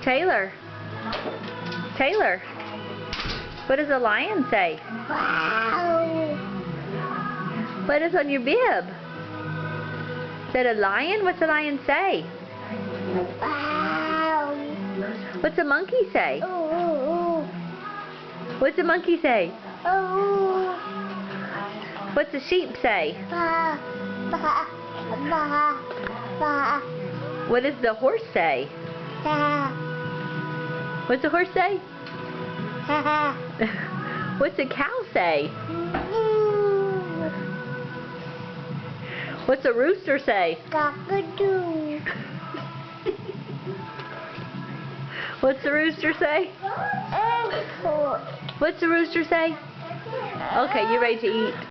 Taylor. Taylor. What does a lion say? Wow. What is on your bib? Is that a lion? What's a lion say? Wow. What's a monkey say? Ooh. What's a monkey say? Ooh. What's a sheep say? Ba. Ba. Ba. Ba. What does the horse say? Ha. What's a horse say? Ha. What's a cow say? What's a rooster say? Cock-a-doodle. What's the rooster say? Airport. What's the rooster say? Okay, you ready to eat?